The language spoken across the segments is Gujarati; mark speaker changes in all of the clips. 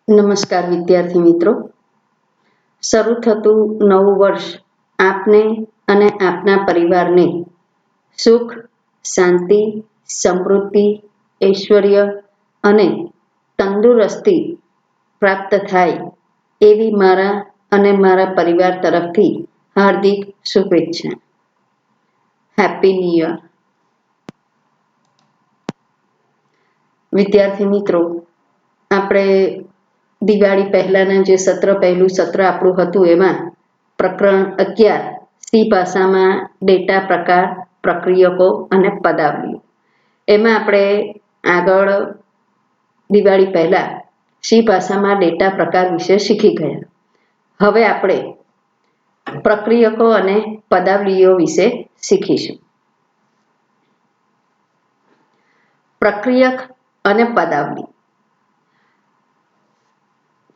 Speaker 1: નમસ્કાર વિદ્યાર્થી મિત્રો, શરૂ થતું નવું વર્ષ આપને અને આપના પરિવારને સુખ, શાંતિ, સમૃદ્ધિ, ઐશ્વર્ય અને તંદુરસ્તી પ્રાપ્ત થાય એવી મારા અને મારા પરિવાર તરફથી હાર્દિક શુભેચ્છા. Happy new year. વિદ્યાર્થી મિત્રો, આપણે દિવાળી પહેલાના જે પહેલું સત્ર આપણું હતું એમાં પ્રકરણ 11 સી ભાષામાં ડેટા પ્રકાર, પ્રક્રિયકો અને પદાવલીઓ, એમાં આપણે આગળ દિવાળી પહેલા સી ભાષામાં ડેટા પ્રકાર વિશે શીખી ગયા. હવે આપણે પ્રક્રિયકો અને પદાવલીઓ વિશે શીખીશું. પ્રક્રિયક અને પદાવલી,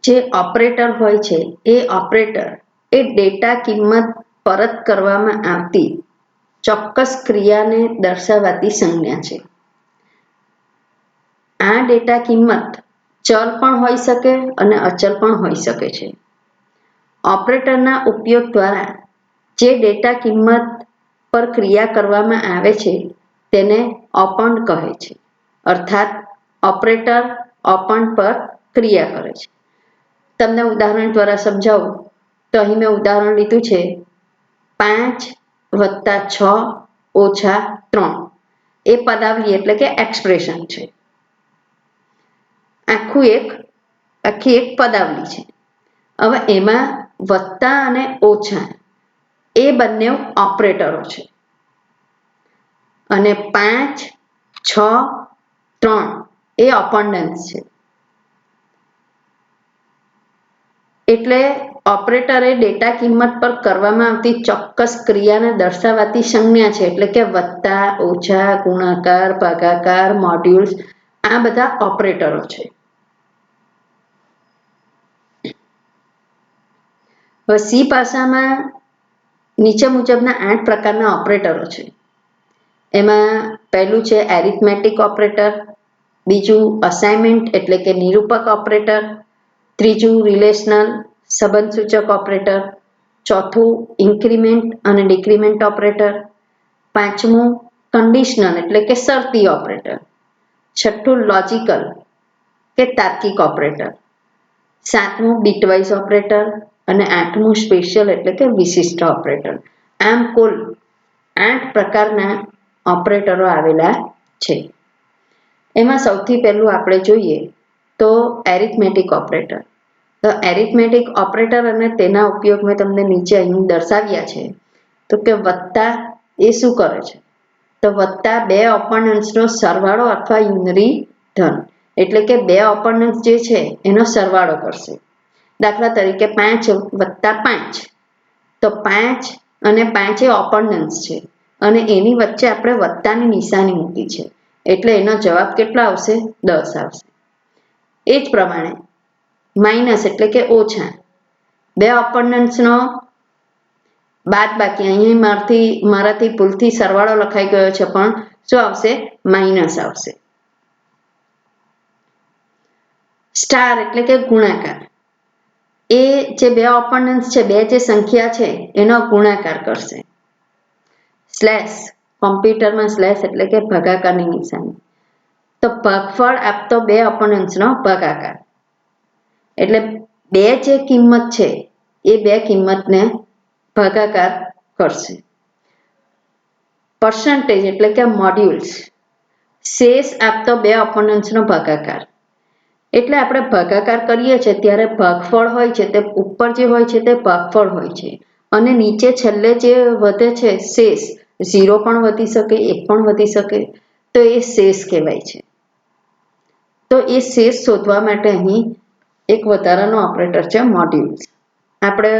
Speaker 1: જે ઓપરેટર હોય છે એ ઓપરેટર એ ડેટા કિંમત પરત કરવામાં આવતી ચોક્કસ ક્રિયાને દર્શાવતી સંજ્ઞા છે. આ ડેટા કિંમત ચલ પણ હોઈ શકે અને અચલ પણ હોઈ શકે છે. ઓપરેટરના ઉપયોગ દ્વારા જે ડેટા કિંમત પર ક્રિયા કરવામાં આવે છે તેને ઓપરેન્ડ કહે છે. અર્થાત ઓપરેટર ઓપરેન્ડ પર ક્રિયા કરે છે. તમને ઉદાહરણ દ્વારા સમજાવું તો અહીં મેં ઉદાહરણ લીધું છે 5 + 6 - 3. એ પદાવલી એટલે કે એક્સપ્રેશન છે. આખી એક પદાવલી છે. હવે એમાં વત્તા અને ઓછા એ બંને ઓપરેટરો છે અને 5, 6, 3 એ ઓપરેન્ડ્સ છે. એટલે ઓપરેટર એ ડેટા કિંમત પર કરવામાં આવતી ચોક્કસ ક્રિયાને દર્શાવતી સંજ્ઞા છે. એટલે કે વત્તા, ઓછા, ગુણાકાર, ભાગાકાર, મોડ્યુલ્સ, આ બધા ઓપરેટરો છે. હવે સી ભાષામાં નીચે મુજબના 8 પ્રકારના ઓપરેટરો છે. એમાં પહેલું છે એરિથમેટિક ઓપરેટર, બીજું અસાઇનમેન્ટ એટલે કે નિરૂપક ઓપરેટર, ત્રીજું રિલેશનલ સંબંધસૂચક ઓપરેટર, ચોથું ઇન્ક્રીમેન્ટ અને ડિક્રીમેન્ટ ઓપરેટર, પાંચમું કન્ડિશનલ એટલે કે શરતી ઓપરેટર, છઠ્ઠું લોજિકલ કે તાર્કિક ઓપરેટર, સાતમું બીટવાઇઝ ઓપરેટર અને આઠમું સ્પેશિયલ એટલે કે વિશિષ્ટ ઓપરેટર. આમ કુલ 8 પ્રકારના ઓપરેટરો આવેલા છે. એમાં સૌથી પહેલું આપણે જોઈએ તો એરિથમેટિક ઓપરેટર. તો એરિથમેટિક ઓપરેટર અને તેના ઉપયોગ મેં તમને નીચે અહીં દર્શાવ્યા છે. તો કે વત્તા એ શું કરે છે? તો વત્તા બે ઓપરેન્ડ્સનો સરવાળો અથવા યુનરી ધન, એટલે કે બે ઓપરેન્ડ્સ જે છે એનો સરવાળો કરશે. દાખલા તરીકે 5 + 5, તો 5 અને 5 એ ઓપરેન્ડ્સ છે અને એની વચ્ચે આપણે વત્તાની નિશાની મૂકી છે, એટલે એનો જવાબ કેટલો આવશે? 10 આવશે. એ જ પ્રમાણે માઇનસ એટલે કે ઓછા, બે ઓપરેન્ડ્સનો બાદબાકી, અહીં મારાથી ભૂલથી સરવાળો લખાઈ ગયો છે પણ શું આવશે? માઇનસ આવશે. સ્ટાર એટલે કે ગુણાકાર, એ જે બે ઓપરેન્ડ્સ છે, બે જે સંખ્યા છે એનો ગુણાકાર કરશે. સ્લેશ, કોમ્પ્યુટરમાં સ્લેશ એટલે કે ભાગાકારની નિશાની, તો ભાગફળ આપતો બે ઓપરેન્ડ્સનો ભાગાકાર, એટલે બે જે કિંમત છે એ બે કિંમતને ભાગાકાર કરશે. પર્સન્ટેજ એટલે કે મોડ્યુલ્સ, શેષ આપતો બે ઓપરેન્ડ્સનો ભાગાકાર, એટલે આપણે ભાગાકાર કરીએ છીએ ત્યારે ભાગફળ હોય છે તે ઉપર જે હોય છે તે ભાગફળ હોય છે અને નીચે છેલ્લે જે વધે છે શેષ, 0 પણ વધી શકે, 1 પણ વધી શકે, તો એ શેષ કહેવાય છે. તો એ શેષ શોધવા માટે અહીં એક વધારાનો ઓપરેટર છે મોડ્યુલ્સ. આપણે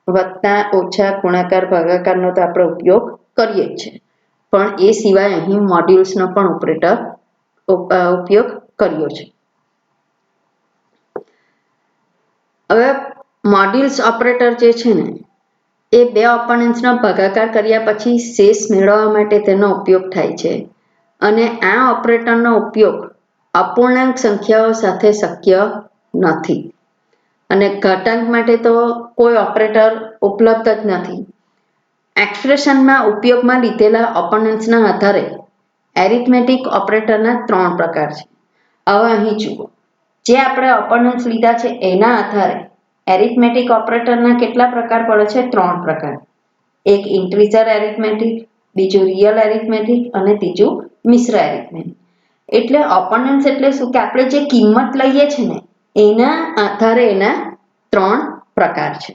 Speaker 1: વત્તા, ઓછા, ગુણાકાર, ભાગાકારનો તો આપણે ઉપયોગ કરીએ જ છે, પણ એ સિવાય અહીં મોડ્યુલ્સનો પણ ઉપયોગ કર્યો છે. હવે મોડ્યુલ્સ ઓપરેટર જે છે ને એ બે ઓપરેન્ડ્સનો ભાગાકાર કર્યા પછી શેષ મેળવવા માટે તેનો ઉપયોગ થાય છે અને આ ઓપરેટરનો ઉપયોગ અપૂર્ણાંક સંખ્યાઓ સાથે શક્ય નથી. અને ઘાતાંક માટે તો કોઈ ઓપરેટર ઉપલબ્ધ જ નથી. એક્સપ્રેશનમાં ઉપયોગમાં લીધેલા ઓપોનન્ટ્સના આધારે એરિથમેટિક ઓપરેટરના 3 પ્રકાર છે. હવે અહીં જુઓ, જે આપણે ઓપોનન્ટ્સ લીધા છે એના આધારે એરિથમેટિક ઓપરેટરના કેટલા પ્રકાર પડે છે? 3 પ્રકાર. એક ઇન્ટિજર એરિથમેટિક, બીજું રિયલ એરિથમેટિક અને ત્રીજું મિશ્ર એરિથમેટિક. એટલે ઓપોનન્ટ્સ એટલે શું કે આપણે જે કિંમત લઈએ છીએ ને એના આધારે એના 3 પ્રકાર છે.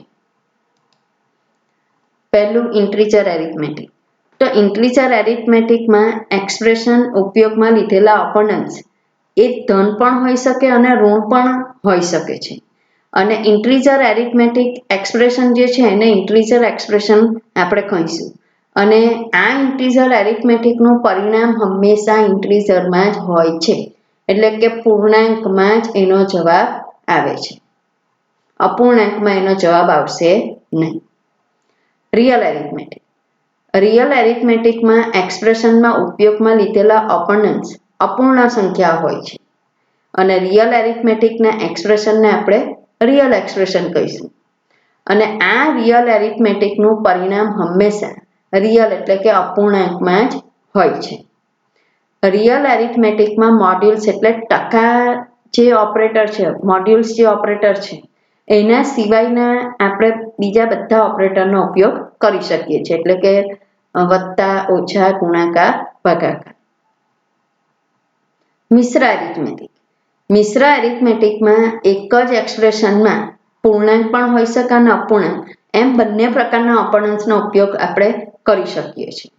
Speaker 1: પહેલું ઇન્ટિજર એરિથમેટિક. તો ઇન્ટિજર એરિથમેટિકમાં એક્સપ્રેશન ઉપયોગમાં લીધેલા ઓપોનન્ટ્સ એ ધન પણ હોઈ શકે અને ઋણ પણ હોઈ શકે છે. અને ઇન્ટિજર એરિથમેટિક એક્સપ્રેશન જે છે એને ઇન્ટિજર એક્સપ્રેશન આપણે કહીશું. અને આ ઇન્ટિજર એરિથમેટિકનું પરિણામ હંમેશા ઇન્ટિજરમાં જ હોય છે. એટલે કે પૂર્ણાંકમાં જ એનો જવાબ આવે છે. અપૂર્ણાંકમાં એનો જવાબ આવશે નહીં. Real arithmetic. રિયલ એરિથમેટિકમાં એક્સપ્રેશનમાં ઉપયોગમાં લીધેલા ઓપોનન્ટ્સ અપૂર્ણ સંખ્યા હોય છે. અને રિયલ એરિથમેટિકના એક્સપ્રેશનને આપણે રિયલ એક્સપ્રેશન કહીશું. અને આ રિયલ એરિથમેટિકનું પરિણામ હંમેશા રિયલ એટલે કે અપૂર્ણાંકમાં જ હોય છે. રિયલ એરિથમેટિકમાં મોડ્યુલ્સ એટલે ટકા જે ઓપરેટર છે, મોડ્યુલ્સ જે ઓપરેટર છે એના સિવાયના આપણે બીજા બધા ઓપરેટરનો ઉપયોગ કરી શકીએ છીએ. એટલે કે વત્તા, ઓછા, ગુણાકાર, ભાગાકાર. મિશ્ર એરિથમેટિક. મિશ્ર એરિથમેટિકમાં એક જ એક્સપ્રેશનમાં પૂર્ણાંક પણ હોઈ શકે અને અપૂર્ણાંક એમ બંને પ્રકારના ઓપોનન્ટ્સનો ઉપયોગ આપણે કરી શકીએ છીએ.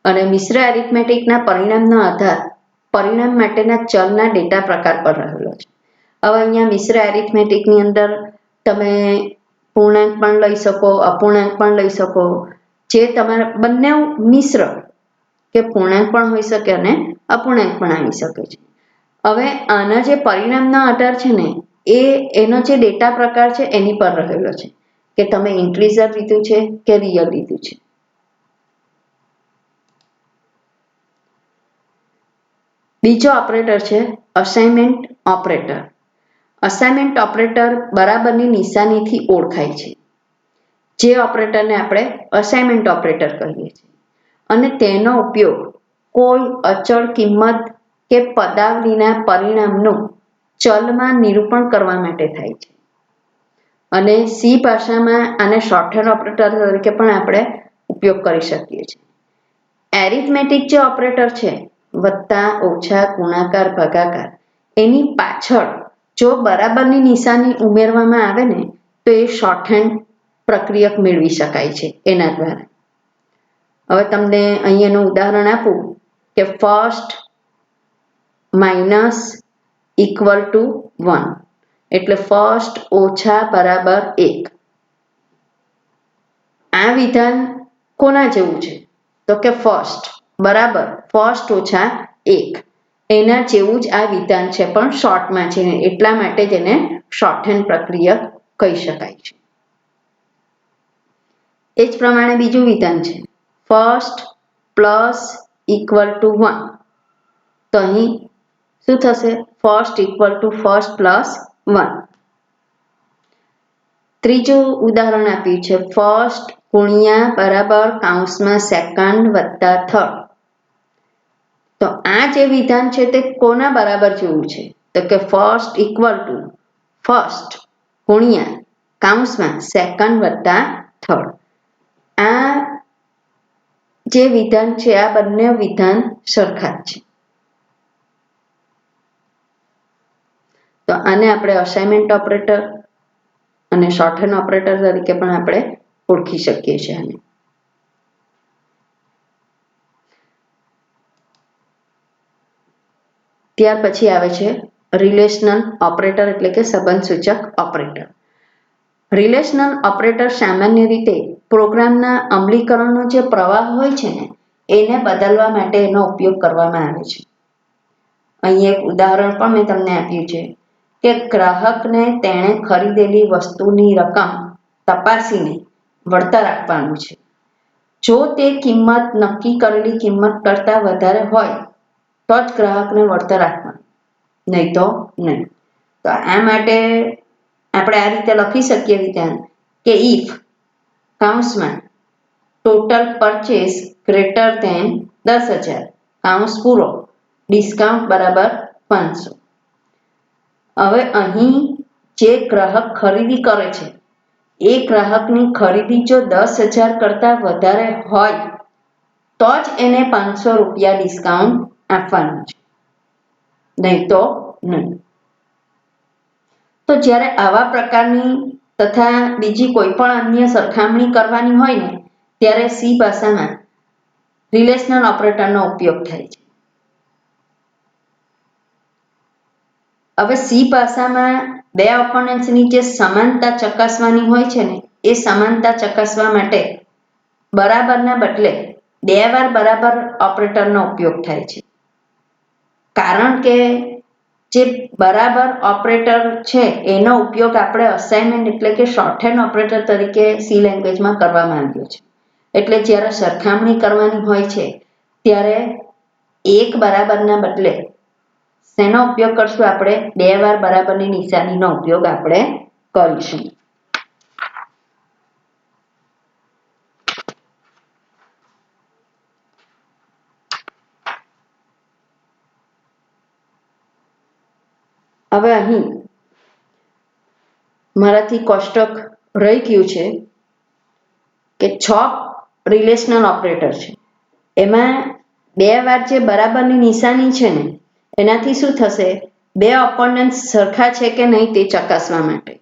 Speaker 1: અને મિશ્ર એરિથમેટિકના પરિણામનો આધાર પરિણામ માટેના ચલના ડેટા પ્રકાર પર રહેલો છે. હવે અહીંયા મિશ્ર એરિથમેટિકની અંદર તમે પૂર્ણાંક પણ લઈ શકો, અપૂર્ણાંક પણ લઈ શકો. જે તમારા બંને મિશ્ર કે પૂર્ણાંક પણ હોઈ શકે અને અપૂર્ણાંક પણ આવી શકે છે. હવે આના જે પરિણામનો આધાર છે ને એનો જે ડેટા પ્રકાર છે એની પર રહેલો છે કે તમે ઇન્ટિજર લીધું છે કે રિયલ લીધું છે. બીજો ઓપરેટર છે અસાઇનમેન્ટ ઓપરેટર. અસાઇનમેન્ટ ઓપરેટર બરાબરની નિશાનીથી ઓળખાય છે. જે ઓપરેટરને આપણે અસાઇનમેન્ટ ઓપરેટર કહીએ છીએ. અને તેનો ઉપયોગ કોઈ અચળ કિંમત કે પદાવલીના પરિણામનું ચલમાં નિરૂપણ કરવા માટે થાય છે. અને સી ભાષામાં આને શોર્ટહેન્ડ ઓપરેટર તરીકે પણ આપણે ઉપયોગ કરી શકીએ છીએ. એરિથમેટિક જે ઓપરેટર છે વત્તા, ઓછા, ગુણાકાર, ભાગાકાર એની પાછળ જો બરાબરની નિશાની ઉમેરવામાં આવે ને તો એ શોર્ટહેન્ડ પ્રક્રિયક મેળવી શકાય છે એના દ્વારા. હવે તમને અહીંયાનું ઉદાહરણ આપું કે ફર્સ્ટ માઇનસ ઇક્વલ ટુ 1 એટલે ફર્સ્ટ ઓછા બરાબર 1. આ વિધાન કોના જેવું છે? તો કે ફર્સ્ટ બરાબર ફર્સ્ટ ઓછા 1 એના જેવું જ આ વિધાન છે, પણ શોર્ટમાં છે. એટલા માટે જ એને શોર્ટહેન્ડ પ્રક્રિયક કહી શકાય છે. એ જ પ્રમાણે બીજું વિધાન છે ફર્સ્ટ પ્લસ ઇક્વલ ટુ 1. તો અહીં શું થશે? First equal to first plus 1. ત્રીજું ઉદાહરણ આપ્યું છે ફર્સ્ટ ગુણ્યા બરાબર કૌંસમાં સેકન્ડ વત્તા થર્ડ. તો આ જે વિધાન છે તે કોના બરાબર જેવું છે? તો કે ફર્સ્ટ ઇક્વલ ટુ ફર્સ્ટ ગુણ્યા કૌંસમાં સેકન્ડ વત્તા થર્ડ. આ જે વિધાન છે આ બંને વિધાન સરખા જ છે. તો આને આપણે અસાઇનમેન્ટ ઓપરેટર અને શોર્ટહેન્ડ ઓપરેટર તરીકે પણ આપણે ઓળખી શકીએ છીએ. આને ત્યાર પછી આવે છે રિલેશનલ ઓપરેટર એટલે કે સંબંધસૂચક ઓપરેટર. રિલેશનલ ઓપરેટર સામાન્ય રીતે પ્રોગ્રામના અમલીકરણનો જે પ્રવાહ હોય છે ને એને બદલવા માટે એનો ઉપયોગ કરવામાં આવે છે. અહીં એક ઉદાહરણ પણ મેં તમને આપ્યું છે કે ગ્રાહકને તેણે ખરીદેલી વસ્તુની રકમ તપાસીને વળતર આપવાનું છે. જો તે કિંમત નક્કી કરેલી કિંમત કરતાં વધારે હોય તો જ ગ્રાહકને વળતર આપવાનું, નહીં તો નહીં. તો આ માટે આપણે આ રીતે લખી શકીએ વિધાન કે ઇફ કૌંસમાં ટોટલ પરચેસ ગ્રેટર ધેન 10,000 કૌંસ પૂરો ડિસ્કાઉન્ટ બરાબર 500. હવે અહીં જે ગ્રાહક ખરીદી કરે છે એ ગ્રાહકની ખરીદી જો 10,000 કરતાં વધારે હોય તો જ એને 500 રૂપિયા ડિસ્કાઉન્ટ આપવાનું છે, નહીં તો નહીં. તો જ્યારે આવા પ્રકારની તથા બીજી કોઈ પણ અન્ય સરખામણી કરવાની હોય ને ત્યારે સી ભાષામાં રિલેશનલ ઓપરેટરનો ઉપયોગ થાય છે. હવે સી ભાષામાં બે ઓપોનન્ટ્સની જે સમાનતા ચકાસવાની હોય છે ને એ સમાનતા ચકાસવા માટે બરાબરના બદલે 2 વાર બરાબર ઓપરેટરનો ઉપયોગ થાય છે. કારણ કે જે બરાબર ઓપરેટર છે એનો ઉપયોગ આપણે અસાઇનમેન્ટ એટલે કે શોર્ટહેન્ડ ઓપરેટર તરીકે સી લેંગ્વેજમાં કરવામાં આવ્યો છે. એટલે જ્યારે સરખામણી કરવાની હોય છે ત્યારે એક બરાબરના બદલે શેનો ઉપયોગ કરશું? આપણે 2 વાર બરાબરની નિશાનીનો ઉપયોગ આપણે કરીશું. હવે અહીં મારાથી કોષ્ટક રહી ગયું છે કે 6 રિલેશનલ ઓપરેટર છે. એમાં 2 વાર જે બરાબરની નિશાની છે ને એનાથી શું થશે? બે ઓપોનન્ટ્સ સરખા છે કે નહીં તે ચકાસવા માટે,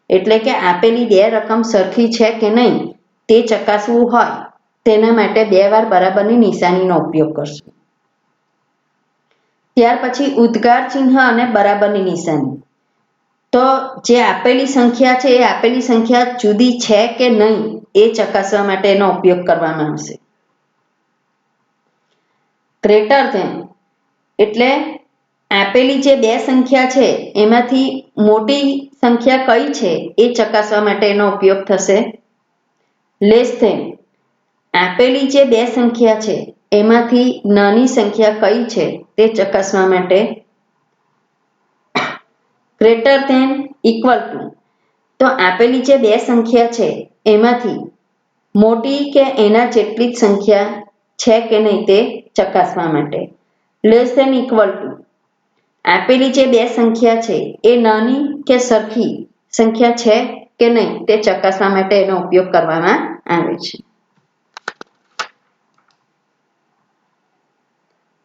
Speaker 1: એટલે કે આપેલી 2 રકમ સરખી છે કે નહીં તે ચકાસવું હોય તેના માટે 2 વાર બરાબરની નિશાનીનો ઉપયોગ કરશું. ત્યાર પછી ઉદ્ગાર ચિહ્ન અને બરાબરની નિશાની. તો જે આપેલી સંખ્યા છે એ આપેલી સંખ્યા જુદી છે કે નહીં એ ચકાસવા માટે એનો ઉપયોગ કરવામાં આવશે. ગ્રેટર ધેન એટલે આપેલી જે 2 સંખ્યા છે એમાંથી મોટી સંખ્યા કઈ છે એ ચકાસવા માટે એનો ઉપયોગ થશે. લેસ ધેન આપેલી જે 2 સંખ્યા છે એમાંથી નાની સંખ્યા કઈ છે તે ચકાસવા માટે. ગ્રેટર ધેન ઇક્વલ ટુ તો આપેલી જે 2 સંખ્યા છે એમાંથી મોટી કે એના જેટલી જ સંખ્યા છે કે નહીં તે ચકાસવા માટે. લેસ ધેન ઇક્વલ ટુ આપેલી જે 2 સંખ્યા છે એ નાની કે સરખી સંખ્યા છે કે નહીં તે ચકાસવા માટે એનો ઉપયોગ કરવામાં આવે છે.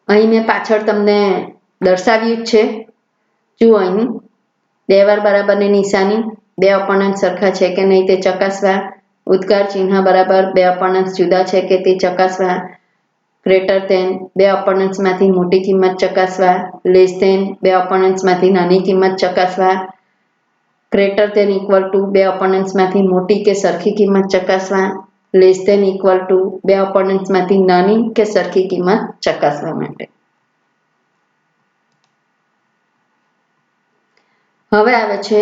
Speaker 1: અહીં મેં પાછળ તમને દર્શાવ્યું જ છે. જુઓ અહીં 2 વાર બરાબરની નિશાની, 2 ઓપોનન્ટ સરખા છે કે નહીં તે ચકાસવા, ઉદ્ગાર ચિહ્ન બરાબર 2 ઓપોનન્ટ જુદા છે કે તે ચકાસવા, ગ્રેટર ધેન 2 ઓપોનન્ટ્સમાંથી મોટી કિંમત ચકાસવા, લેસ ધેન 2 ઓપોનન્ટ્સમાંથી નાની કિંમત ચકાસવા, ગ્રેટર ધેન ઇક્વલ ટુ 2 ઓપોનન્ટ્સમાંથી મોટી કે સરખી કિંમત ચકાસવા, લેસ ધેન ઇક્વલ ટુ 2 ઓપોનન્ટ્સમાંથી નાની કે સરખી કિંમત ચકાસવા માટે. હવે આવે છે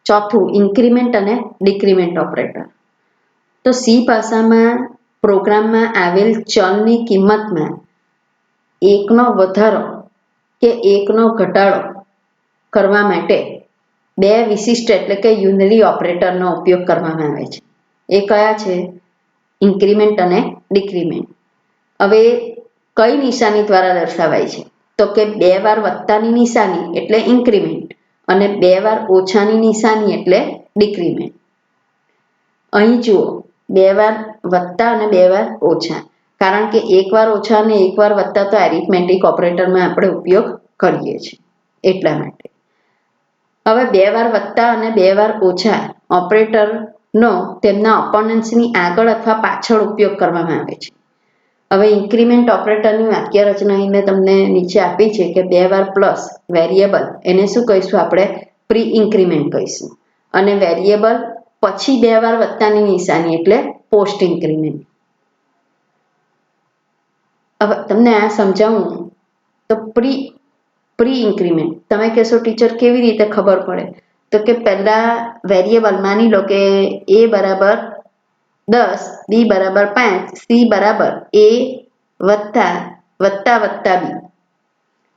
Speaker 1: ચોથું ઇન્ક્રીમેન્ટ અને ડિક્રીમેન્ટ ઓપરેટર. તો સી ભાષામાં પ્રોગ્રામમાં આવેલ ચલની કિંમતમાં 1નો વધારો કે 1નો ઘટાડો કરવા માટે 2 વિશિષ્ટ એટલે કે યુનરી ઓપરેટરનો ઉપયોગ કરવામાં આવે છે. એ કયા છે? ઇન્ક્રીમેન્ટ અને ડિક્રીમેન્ટ. હવે કઈ નિશાની દ્વારા દર્શાવાય છે? તો કે 2 વાર વત્તાની નિશાની એટલે ઇન્ક્રીમેન્ટ અને 2 વાર ઓછાની નિશાની એટલે ડિક્રીમેન્ટ. અહીં જુઓ 2 વાર વત્તા અને 2 વાર ઓછા, કારણ કે 1 વાર ઓછા અને 1 વાર વત્તા તો એરિથમેટિક ઓપરેટરમાં આપણે ઉપયોગ કરીએ છીએ એટલા માટે. હવે 2 વાર વત્તા અને 2 વાર ઓછા ઓપરેટરનો તેમના ઓપોનન્ટ્સની આગળ અથવા પાછળ ઉપયોગ કરવામાં આવે છે. હવે ઇન્ક્રીમેન્ટ ઓપરેટરની વાક્ય રચના અહીં મેં તમને નીચે આપી છે કે 2 વાર પ્લસ વેરિયેબલ એને શું કહીશું? આપણે પ્રી ઇન્ક્રીમેન્ટ કહીશું. અને વેરિયેબલ પછી 2 વાર વત્તાની નિશાની એટલે પોસ્ટ ઇન્ક્રીમેન્ટ. હવે તમને આ સમજાવું તો પ્રી ઇન્ક્રીમેન્ટ તમે કહેશો ટીચર કેવી રીતે ખબર પડે? તો કે પહેલા વેરિયેબલ માની લો કે a બરાબર 10, b બરાબર 5, c બરાબર a વત્તા વત્તા વત્તા b.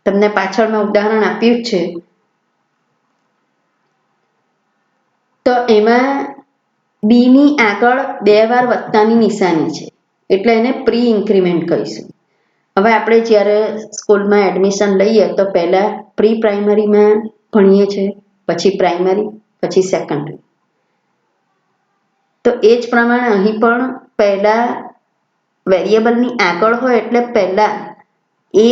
Speaker 1: તમને પાછળ મેં ઉદાહરણ આપ્યું જ છે. તો એમાં બીની આગળ 2 વાર વત્તાની નિશાની છે, એટલે એને પ્રી ઇન્ક્રીમેન્ટ કહીશું. હવે આપણે જ્યારે સ્કૂલમાં એડમિશન લઈએ તો પહેલાં પ્રી પ્રાઇમરીમાં ભણીએ છીએ, પછી પ્રાઇમરી, પછી સેકન્ડરી. તો એ જ પ્રમાણે અહીં પણ પહેલાં વેરિયેબલની આગળ હોય એટલે પહેલાં એ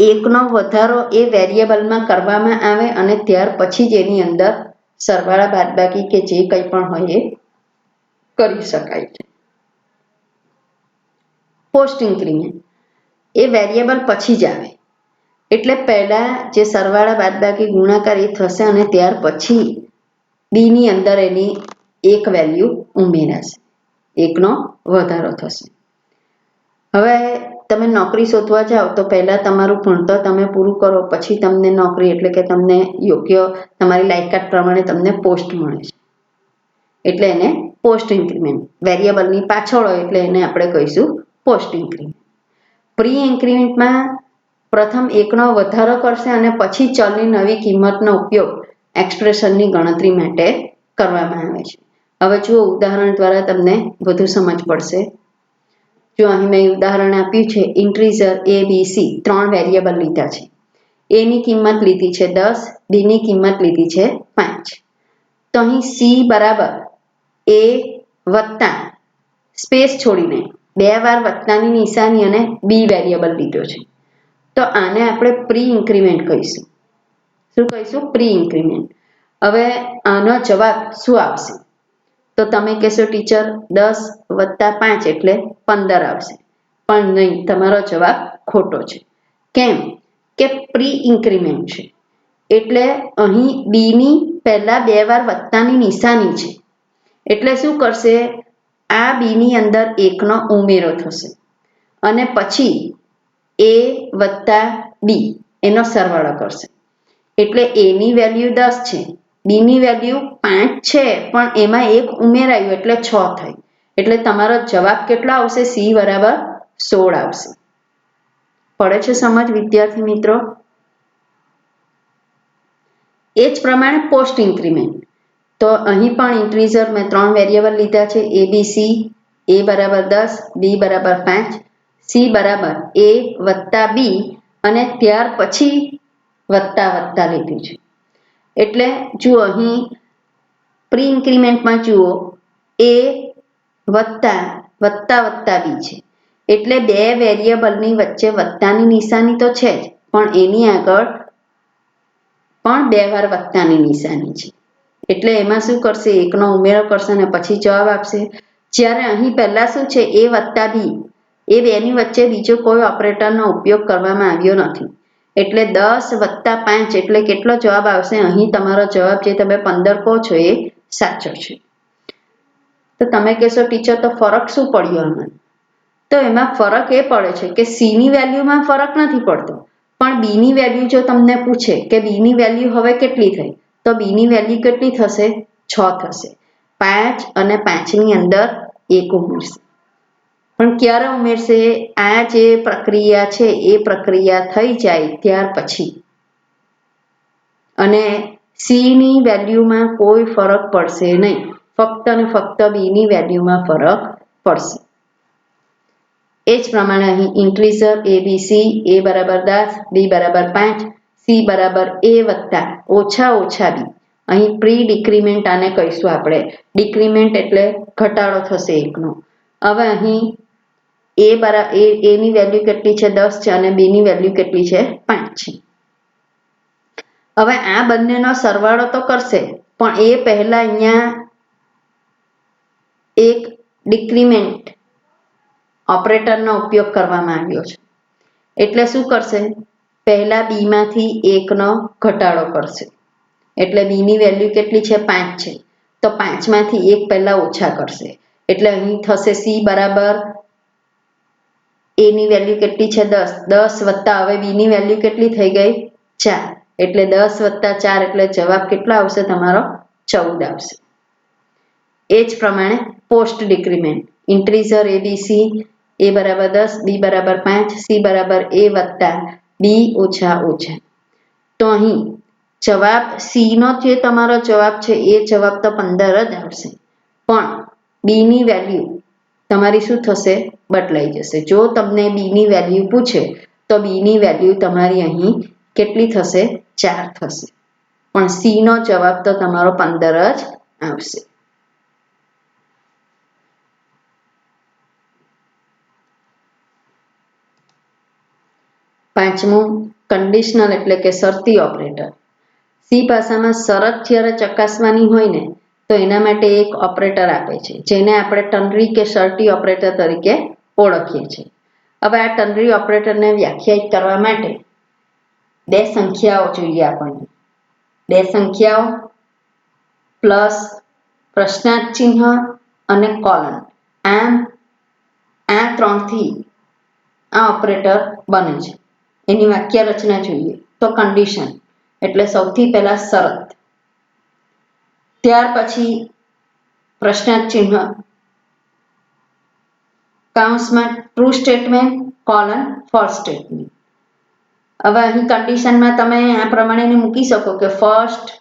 Speaker 1: એકનો વધારો એ વેરિયેબલમાં કરવામાં આવે અને ત્યાર પછી જ એની અંદર સરવાળા બાદબાકી કે જે કંઈ પણ હોય એ કરી શકાય છે. પોસ્ટ ઇન્ક્રીમેન્ટ એ વેરિયેબલ પછી જ આવે, એટલે પહેલાં જે સરવાળા બાદબાકી ગુણાકાર એ થશે અને ત્યાર પછી બીની અંદર એની એક વેલ્યુ ઉમેરાશે, એકનો વધારો થશે. હવે તમે નોકરી શોધવા જાઓ તો પહેલાં તમારું ભણતર તમે પૂરું કરો, પછી તમને નોકરી એટલે કે તમને યોગ્ય તમારી લાયકાત પ્રમાણે તમને પોસ્ટ મળે છે, એટલે એને પોસ્ટ ઇન્ક્રીમેન્ટ. વેરિયેબલની પાછળ હોય એટલે એને આપણે કહીશું પોસ્ટ ઇન્ક્રીમેન્ટ. પ્રી ઇન્ક્રીમેન્ટમાં પ્રથમ એકનો વધારો કરશે અને પછી ચલની નવી કિંમતનો ઉપયોગ એક્સપ્રેશનની ગણતરી માટે કરવામાં આવે છે. હવે જુઓ, ઉદાહરણ દ્વારા તમને વધુ સમજ પડશે. જો અહીં મેં ઉદાહરણ આપ્યું છે, ઇન્ક્રીઝર એ બી સી 3 વેરિયેબલ લીધા છે. એની કિંમત લીધી છે 10, બીની કિંમત લીધી છે 5. તો અહીં સી બરાબર એ વત્તા સ્પેસ છોડીને 2 વાર વત્તાની નિશાની અને બી વેરિયેબલ લીધો છે. તો આને આપણે પ્રી ઇન્ક્રીમેન્ટ કહીશું. શું કહીશું? Pre increment. હવે આનો જવાબ શું આવશે? તો તમે કહેશો ટીચર 10 + 5 એટલે 15 આવશે. પણ નહીં, તમારો જવાબ ખોટો છે. કેમ? કે પ્રી ઇન્ક્રીમેન્ટ છે એટલે અહીં બીની પહેલાં 2 વાર વત્તાની નિશાની છે, એટલે શું કરશે? આ બીની અંદર એકનો ઉમેરો થશે અને પછી એ વત્તા બી એનો સરવાળો કરશે, એટલે એની વેલ્યુ 10 છે, બીની વેલ્યુ 5 છે, પણ એમાં એક ઉમેરાયું એટલે 6 થઈ. એટલે તમારો જવાબ કેટલો આવશે? સી બરાબર 16 આવશે. પડે છે સમજ વિદ્યાર્થી મિત્રો? એ જ પ્રમાણે પોસ્ટ ઇન્ક્રીમેન્ટ. તો અહીં પણ ઇન્ક્રીઝર મેં 3 વેરિયેબલ લીધા છે, એ બી સી. એ બરાબર 10, બી બરાબર 5, સી બરાબર એ વત્તા બી અને ત્યાર પછી વત્તા લીધું છે. એટલે જુઓ, અહીં પ્રી ઇન્ક્રીમેન્ટમાં જુઓ, એ વત્તા બી છે, એટલે 2 વેરિયેબલની વચ્ચે વત્તાની નિશાની તો છે જ, પણ એની આગળ પણ 2 વાર વત્તાની નિશાની છે, એટલે એમાં શું કરશે? એકનો ઉમેરો કરશે અને પછી જવાબ આપશે. જ્યારે અહીં પહેલાં શું છે? એ વત્તા બી, એ બેની વચ્ચે બીજો કોઈ ઓપરેટરનો ઉપયોગ કરવામાં આવ્યો નથી, એટલે 10 + 5 એટલે કેટલો જવાબ આવશે? અહીં તમારો જવાબ જે તમે 15 કહો છો એ સાચો છે. તો તમે કહેશો ટીચર તો ફરક શું પડ્યો આમાં? તો એમાં ફરક એ પડે છે કે સીની વેલ્યુમાં ફરક નથી પડતો, પણ બીની વેલ્યુ જો તમને પૂછે કે બીની વેલ્યુ હવે કેટલી થઈ, તો બીની વેલ્યુ કેટલી થશે? 6 થશે. 5 અને 5ની અંદર 1 ઉમેરશે. પણ ક્યારે ઉમેરશે? આ જે પ્રક્રિયા છે એ પ્રક્રિયા થઈ જાય ત્યાર પછી, અને સીની વેલ્યુમાં કોઈ ફરક પડશે નહીં, ફક્ત અને ફક્ત બીની વેલ્યુમાં ફરક પડશે. એ જ પ્રમાણે અહીં ઇન્ક્રીઝર એ બી સી, એ બરાબર 10, બી બરાબર 5, સી બરાબર એ વત્તા ઓછા બી. અહીં પ્રી ડિક્રીમેન્ટ આને કહીશું આપણે. ડિક્રીમેન્ટ એટલે ઘટાડો થશે એકનો. હવે અહીં એની વેલ્યુ કેટલી છે? 10 છે અને બીની વેલ્યુ કેટલી છે? 5 છે. હવે આ બંનેનો સરવાળો તો કરશે, પણ એ પહેલા અહીંયા એક ડિક્રીમેન્ટ ઓપરેટરનો ઉપયોગ કરવામાં આવ્યો છે, એટલે શું કરશે? પહેલા બીમાંથી એકનો ઘટાડો કરશે, એટલે બીની વેલ્યુ કેટલી છે? 5 છે, તો 5માંથી 1 પહેલા ઓછા કરશે, એટલે અહીં થશે સી બરાબર એની વેલ્યુ કેટલી છે? 10 વત્તા હવે બીની વેલ્યુ કેટલી થઈ ગઈ? 4, એટલે 10 + 4 એટલે જવાબ કેટલો આવશે તમારો? 14 આવશે. એ જ પ્રમાણે પોસ્ટ ડિક્રીમેન્ટ. ઇન્ક્રીઝર એ બી સી, એ બરાબર 10, બી બરાબર 5, સી બરાબર એ વત્તા બી ઓછા. તો અહીં જવાબ સી નો જે તમારો જવાબ છે એ જવાબ તો 15 જ આવશે, પણ બી ની વેલ્યુ તમારી શું થશે? બદલાઈ જશે. જો તમને બી ની વેલ્યુ પૂછે તો બી ની વેલ્યુ તમારી અહીં કેટલી થશે? 4 થશે, પણ સી નો જવાબ તો તમારો 15 જ આવશે. પાંચમું, કંડિશનલ એટલે કે શરતી ઓપરેટર. સી ભાષામાં શરત જ્યારે ચકાસવાની હોય ને તો એના માટે એક ઓપરેટર આપે છે, જેને આપણે ટર્નરી કે શરતી ઓપરેટર તરીકે ઓળખીએ છીએ. હવે આ ટર્નરી ઓપરેટરને વ્યાખ્યાયિત કરવા માટે બે સંખ્યાઓ જોઈએ આપણને. બે સંખ્યાઓ પ્લસ પ્રશ્નાર્થ ચિહ્ન અને કોલન, આમ આ ત્રણથી આ ઓપરેટર બને છે. એની વાક્ય રચના જોઈએ તો કન્ડિશન એટલે સૌથી પહેલા શરત, ત્યાર પછી પ્રશ્નાર્થ ચિહ્ન, કૌંસમાં true statement, colon false statement. હવે અહીં કન્ડિશનમાં તમે આ પ્રમાણે મૂકી શકો કે ફર્સ્ટ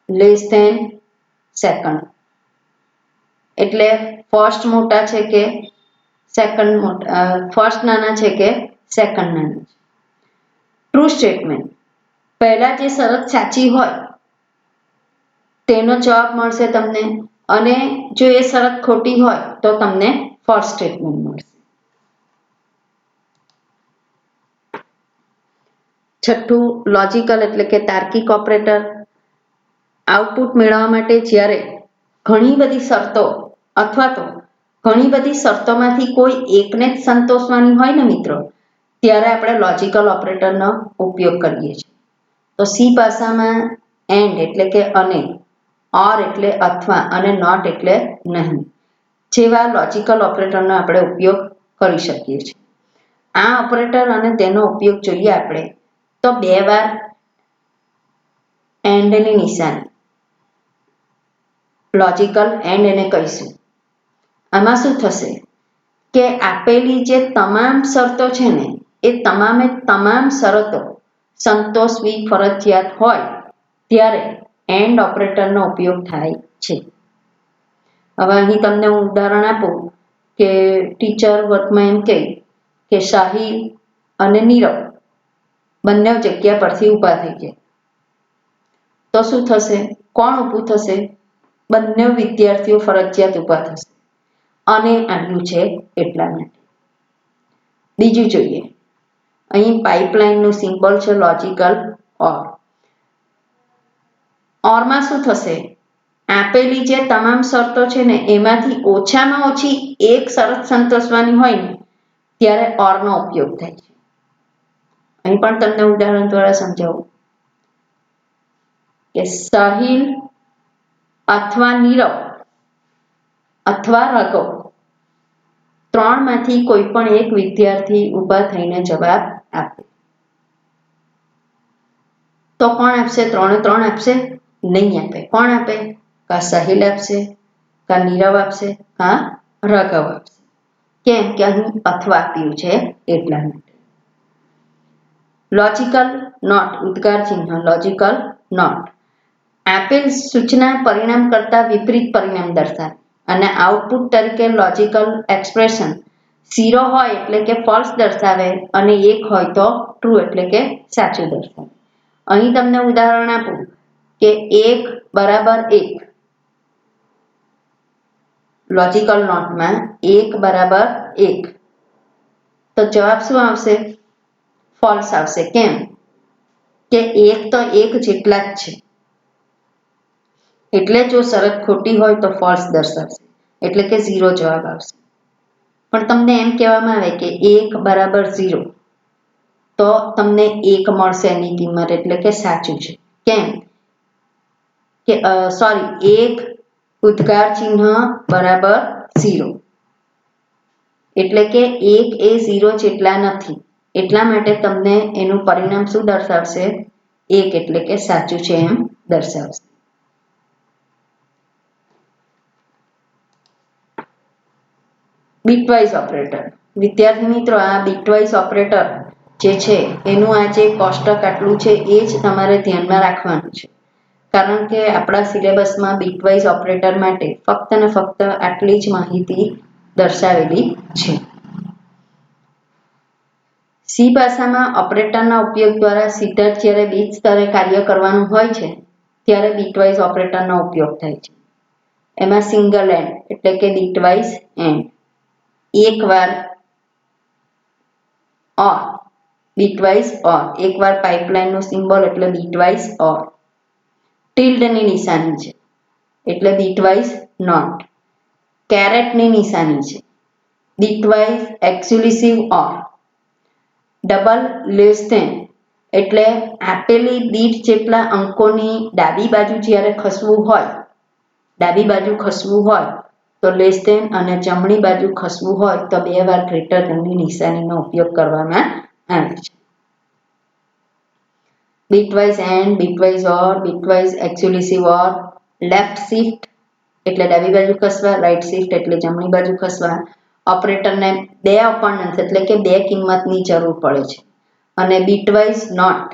Speaker 1: લેસ ધેન સેકન્ડ, એટલે ફર્સ્ટ મોટા છે કે સેકન્ડ મોટા, ફર્સ્ટ નાના છે કે સેકન્ડ નાના છે. ટ્રુ સ્ટેટમેન્ટ, પહેલા જે શરત સાચી હોય તેનો જવાબ મળશે તમને, અને જો એ શરત ખોટી હોય તો તમને ફોલ્સ સ્ટેટમેન્ટ મળશે. છઠ્ઠું, લોજિકલ એટલે કે તાર્કિક ઓપરેટર. આઉટપુટ મેળવવા માટે જ્યારે ઘણી બધી શરતો અથવા તો ઘણી બધી શરતોમાંથી કોઈ એકને જ સંતોષવાની હોય ને મિત્રો, ત્યારે આપણે લોજિકલ ઓપરેટરનો ઉપયોગ કરીએ છીએ. તો સી ભાષામાં એન્ડ એટલે કે અને, ઓર એટલે અથવા અને નોટ એટલે નહીં જેવા લોજિકલ ઓપરેટરનો આપણે ઉપયોગ કરી શકીએ છીએ. આ ઓપરેટર અને તેનો ઉપયોગ જોઈએ આપણે તો 2 વાર એન્ડની નિશાની, લોજિકલ એન્ડ એને કહીશું. આમાં શું થશે કે આપેલી જે તમામ શરતો છે ને એ તમામે તમામ શરતો સંતોષવી ફરજિયાત હોય ત્યારે એન્ડ ઓપરેટરનો ઉપયોગ થાય છે. હવે અહીં તમને હું ઉદાહરણ આપું કે ટીચર વર્ગમાં એમ કહે કે સાહિલ અને નીરવ બંને જગ્યા પરથી ઊભા થઈ જાય, તો શું થશે? કોણ ઊભું થશે? બંને વિદ્યાર્થીઓ ફરજિયાત ઊભા થશે, અને આવ્યું છે એટલા માટે. બીજું જોઈએ, અહીં પાઇપલાઇનનું સિમ્બોલ છે લોજિકલ ઓર. ઓરમાં શું થશે? આપેલી જે તમામ શરતો છે ને એમાંથી ઓછામાં ઓછી એક શરત સંતોષવાની હોય ને ત્યારે ઓરનો ઉપયોગ થાય છે. અહીં પણ તમને ઉદાહરણ દ્વારા સમજાવું કે સાહિલ અથવા નીરવ અથવા રાઘવ ત્રણમાંથી કોઈ પણ એક વિદ્યાર્થી ઊભા થઈને જવાબ આપે તો કોણ આપશે? 3 આપશે? નહીં આપે. કોણ આપે? કા સાહિલ આપશે, કા નીરવ આપશે, કા રાઘવ આપશે. કેમ કે અહીં અથવા આપ્યું છે એટલા માટે. લોજિકલ નોટ, ઉદ્ગાર ચિહ્ન, લોજિકલ નોટ આપેલ સૂચના પરિણામ કરતા વિપરીત પરિણામ દર્શાવે અને આઉટપુટ તરીકે લોજિકલ એક્સપ્રેશન 0 હોય એટલે કે ફોલ્સ દર્શાવે અને 1 હોય તો ટ્રુ એટલે કે સાચું દર્શાવે. અહીં તમને ઉદાહરણ આપું કે 1 બરાબર 1, લોજિકલ નોટમાં 1 બરાબર 1, તો જવાબ શું આવશે? ફોલ્સ આવશે. કેમ કે 1 તો 1 જેટલા જ છે, એટલે જો શરત ખોટી હોય તો ફોલ્સ દર્શાવશે એટલે કે 0 જવાબ આવશે. પણ તમને એમ કહેવામાં આવે કે 1 બરાબર 0, તો તમને 1 મળશે એની કિંમત એટલે કે સાચું છે. કેમ કે 1 ઉદ્ગાર ચિહ્ન બરાબર 0, એટલે કે 1 એ 0 જેટલા નથી, એટલા માટે તમને એનું પરિણામ શું દર્શાવશે? 1 એટલે કે સાચું છે એમ દર્શાવશે. Bitwise operator. વિદ્યાર્થી મિત્રો, આ બિટવાઇઝ ઓપરેટર જે છે એનું આ જે કોષ્ટક આટલું છે એ જ તમારે ધ્યાનમાં રાખવાનું છે, કારણ કે આપણા સિલેબસમાં બીટવાઇઝ ઓપરેટર માટે ફક્ત ને ફક્ત આટલી જ માહિતી દર્શાવેલી છે. સી ભાષામાં ઓપરેટરના ઉપયોગ દ્વારા સીધા જ જ્યારે બીજ સ્તરે કાર્ય કરવાનું હોય છે ત્યારે બીટવાઇઝ ઓપરેટરનો ઉપયોગ થાય છે. એમાં સિંગલ એન્ડ એટલે કે બીટવાઇઝ એન્ડ, એકવાર ઓર, બીટવાઇઝ ઓર, એકવાર પાઇપલાઇનનો સિમ્બોલ એટલે બીટવાઇઝ ઓર, ટિલ્ડની નિશાની છે એટલે બીટવાઇઝ નોટ, કેરેટની નિશાની છે બીટવાઇઝ એક્સક્લુસિવ ઓર, ડબલ લેસ ધેન એટલે આપેલી બીટ જેટલા અંકોની ડાબી બાજુ જ્યારે ખસવું હોય તો લેસ ધેન અને જમણી બાજુ ખસવું હોય તો 2 વાર ગ્રેટર ધેનની નિશાનીનો ઉપયોગ કરવામાં આવે છે. Bitwise and, bitwise or, bitwise exclusive or, left shift એટલે ડાબી બાજુ ખસવા, રાઈટ શિફ્ટ એટલે જમણી બાજુ ખસવા. ઓપરેટરને 2 ઓપોનન્ટ્સ એટલે કે 2 કિંમતની જરૂર પડે છે અને બીટવાઇઝ નોટ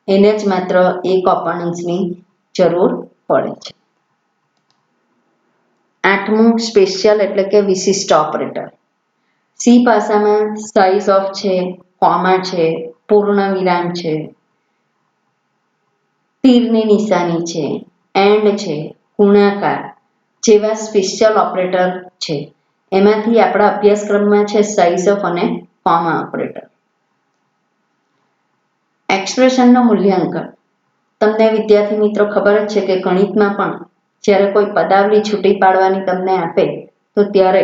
Speaker 1: એને જ માત્ર 1 ઓપોનન્ટ્સની જરૂર પડે છે. 8મું સ્પેશિયલ એટલે કે વિશિષ્ટ ઓપરેટર. સી ભાષામાં સાઇઝ ઓફ છે, કોમા છે, પૂર્ણ વિરામ છે, તીરની નિશાની છે, એન્ડ છે, ગુણાકાર જેવા સ્પેશિયલ ઓપરેટર છે. એમાંથી આપણા અભ્યાસક્રમમાં છે સાઇઝ ઓફ અને કોમા ઓપરેટર. એક્સપ્રેશનનું મૂલ્યાંકન. તમને વિદ્યાર્થી મિત્રો ખબર જ છે કે ગણિતમાં પણ જ્યારે કોઈ પદાવલી છૂટી પાડવાની તમને આપે તો ત્યારે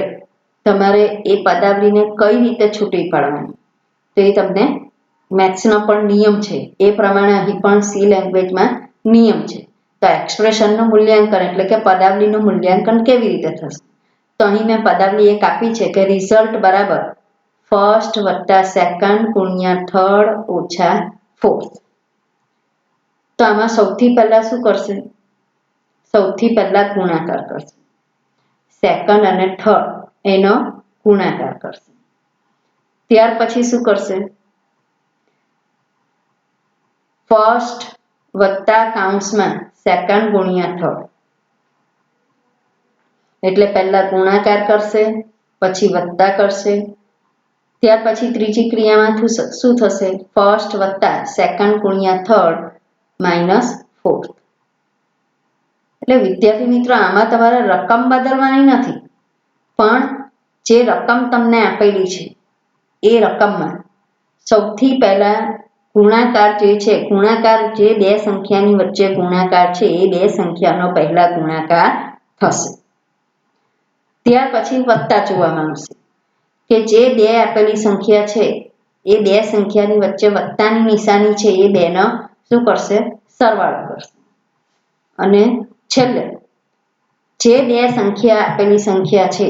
Speaker 1: તમારે એ પદાવલીને કઈ રીતે છૂટી પાડવાની તો એ તમને મેથ્સનો પણ નિયમ છે એ પ્રમાણે અહીં પણ સી લેંગ્વેજમાં નિયમ છે. તો એક્સપ્રેશનનું મૂલ્યાંકન એટલે કે પદાવલીનું મૂલ્યાંકન કેવી રીતે થશે? તો અહીં મેં પદાવલી એક આપી છે કે રિઝલ્ટ બરાબર ફર્સ્ટ વત્તા સેકન્ડ ગુણ્યા થર્ડ ઓછા ફોર્થ. તો આમાં સૌથી પહેલા શું કરશે? સૌથી પહેલા ગુણાકાર કરશે. સેકન્ડ અને થર્ડ એનો ગુણાકાર કરશે. ત્યાર પછી શું કરશે? ફર્સ્ટ વત્તા કાઉન્સમાં સેકન્ડ ગુણ્યા થર્ડ એટલે પહેલા ગુણાકાર કરશે, પછી વત્તા કરશે. ત્યાર પછી ત્રીજી ક્રિયામાં શું થશે? ફર્સ્ટ વત્તા સેકન્ડ ગુણ્યા થર્ડ માઇનસ ફોર્થ. એટલે વિદ્યાર્થી મિત્રો આમાં તમારે રકમ બદલવાની નથી, પણ જે રકમ તમને આપેલી છે એ રકમમાં સૌથી પહેલા ગુણાકાર જે છે, ગુણાકાર જે 2 સંખ્યાની વચ્ચે ગુણાકાર છે એ 2 સંખ્યાનો પહેલા ગુણાકાર થશે. ત્યાર પછી વત્તા જોવામાં આવશે કે જે 2 આપેલી સંખ્યા છે એ 2 સંખ્યાની વચ્ચે વત્તાની નિશાની છે એ 2નો શું કરશે? સરવાળો કરશે. અને છેલ્લે જે 2 સંખ્યા આપેલી સંખ્યા છે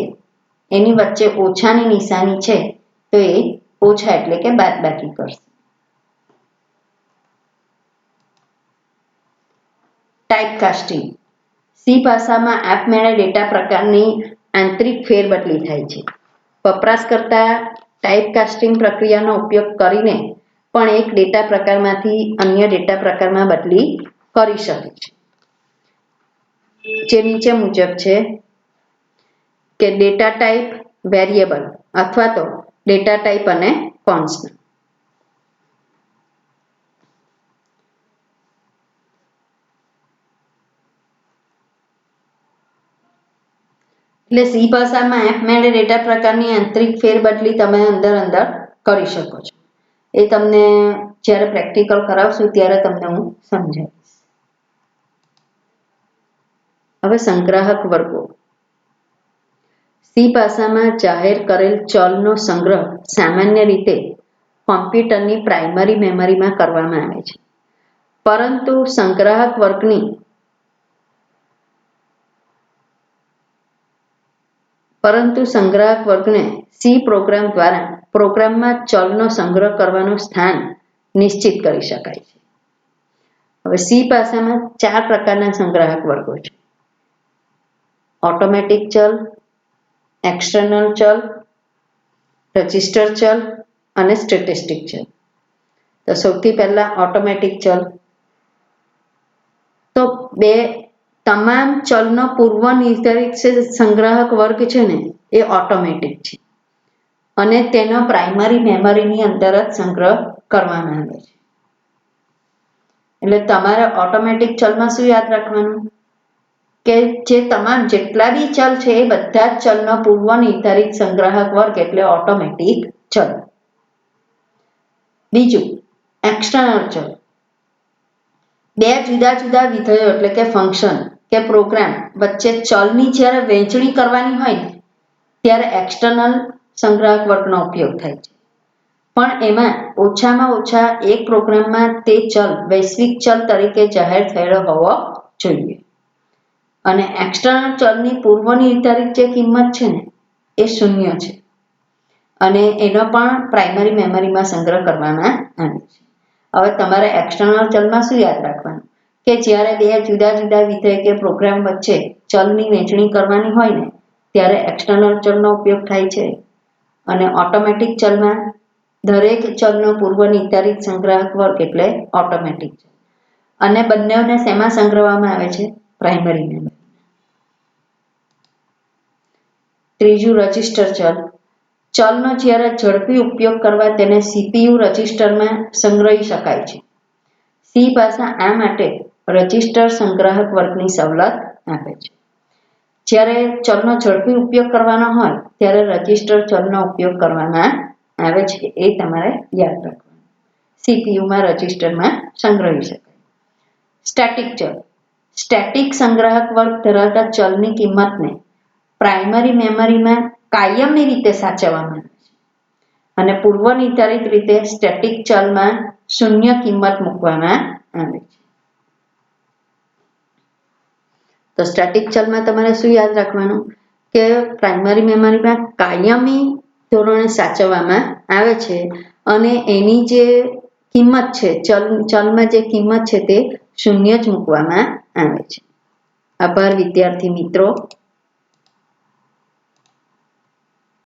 Speaker 1: એની વચ્ચે ઓછાની નિશાની છે તો એ ઓછા એટલે કે બાદબાકી કરશે. ટાઇપકાસ્ટિંગ. સી ભાષામાં આપમેળે ડેટા પ્રકારની આંતરિક ફેરબદલી થાય છે. વપરાશકર્તા ટાઇપકાસ્ટિંગ પ્રક્રિયાનો ઉપયોગ કરીને પણ એક ડેટા પ્રકારમાંથી અન્ય ડેટા પ્રકારમાં બદલી કરી શકે છે, જે નીચે મુજબ છે કે ડેટા ટાઈપ વેરિયેબલ અથવા તો ડેટા ટાઈપ અને કોન્સ્ટન્ટ. એટલે સી ભાષામાં આપમેળે ડેટા પ્રકારની આંતરિક ફેરબદલી તમે અંદર કરી શકો છો. એ તમને જ્યારે પ્રેક્ટિકલ કરાવશું ત્યારે તમને હું સમજાવીશ. હવે સંગ્રાહક વર્ગો. સી ભાષામાં જાહેર કરેલ ચલનો સંગ્રહ સામાન્ય રીતે કોમ્પ્યુટરની પ્રાઇમરી મેમરીમાં કરવામાં આવે છે, પરંતુ સંગ્રાહક વર્ગને સી પ્રોગ્રામ દ્વારા પ્રોગ્રામમાં ચલનો સંગ્રહ કરવાનું સ્થાન નિશ્ચિત કરી શકાય છે. હવે સી ભાષામાં 4 પ્રકારના સંગ્રાહક વર્ગો છે: ઓટોમેટિક ચલ, એક્સટર્નલ ચલ, રજિસ્ટર ચલ અને સ્ટેટિસ્ટિક ચલ. તો સૌથી પહેલા ઓટોમેટિક ચલ. તો તમામ ચલનો પૂર્વ નિર્ધારિત સંગ્રાહક વર્ગ છે ને એ ઓટોમેટિક છે અને તેનો પ્રાઇમરી મેમરીની અંદર જ સંગ્રહ કરવામાં આવે છે. એટલે તમારે ઓટોમેટિક ચલમાં શું યાદ રાખવાનું કે જે તમામ જેટલા બી ચલ છે એ બધા જ ચલનો પૂર્વ નિર્ધારિત સંગ્રાહક વર્ગ એટલે ઓટોમેટિક ચલ. બીજું એક્સટર્નલ ચલ. બે જુદા જુદા વિધેયો એટલે કે ફંક્શન કે પ્રોગ્રામ વચ્ચે ચલની જ્યારે વહેંચણી કરવાની હોય ને ત્યારે એક્સટર્નલ સંગ્રાહક વર્ગનો ઉપયોગ થાય છે. પણ એમાં ઓછામાં ઓછા એક પ્રોગ્રામમાં તે ચલ વૈશ્વિક ચલ તરીકે જાહેર થયેલો હોવો જોઈએ. અને એક્સટર્નલ ચલની પૂર્વ નિર્ધારિત જે કિંમત છે ને એ 0 છે અને એનો પણ પ્રાઇમરી મેમરીમાં સંગ્રહ કરવામાં આવે છે. હવે તમારે એક્સટર્નલ ચલમાં શું યાદ રાખવાનું કે જ્યારે બે જુદા જુદા વિધેય કે પ્રોગ્રામ વચ્ચે ચલની વહેંચણી કરવાની હોય ને ત્યારે એક્સટર્નલ ચલનો ઉપયોગ થાય છે અને ઓટોમેટિક ચલમાં દરેક ચલનો પૂર્વ નિર્ધારિત સંગ્રાહક વર્ગ એટલે ઓટોમેટિક ચલ. અને બંનેને શેમાં સંગ્રહવામાં આવે છે? Primary memory. ત્રીજું રજિસ્ટર ચલ. ચલનો જ્યારે ઝડપી ઉપયોગ કરવા તેને સીપીયુ રજિસ્ટરમાં સંગ્રહી શકાય છે. સી ભાષા આ માટે રજિસ્ટર સંગ્રાહક વર્ગની સવલત આપે છે. જ્યારે ચલનો ઝડપી ઉપયોગ કરવાનો હોય ત્યારે રજિસ્ટર ચલનો ઉપયોગ કરવામાં આવે છે એ તમારે યાદ રાખવાનું. સીપીયુમાં રજિસ્ટરમાં સંગ્રહી શકાય. સ્ટેટિક ચલ. સ્ટેટિક સંગ્રાહક વર્ગ ધરાવતા ચલની કિંમતને પ્રાઇમરી મેમરીમાં કાયમી રીતે સાચવવામાં આવે છે અને પૂર્વ નિર્ધારિત રીતે સ્ટેટિક ચલમાં 0 કિંમત મૂકવામાં આવે છે. તો સ્ટેટિક ચલમાં તમારે શું યાદ રાખવાનું કે પ્રાઇમરી મેમરીમાં કાયમી ધોરણે સાચવવામાં આવે છે અને એની જે કિંમત છે ચલમાં જે કિંમત છે તે 0 જ મૂકવામાં આવે છે. આભાર વિદ્યાર્થી મિત્રો.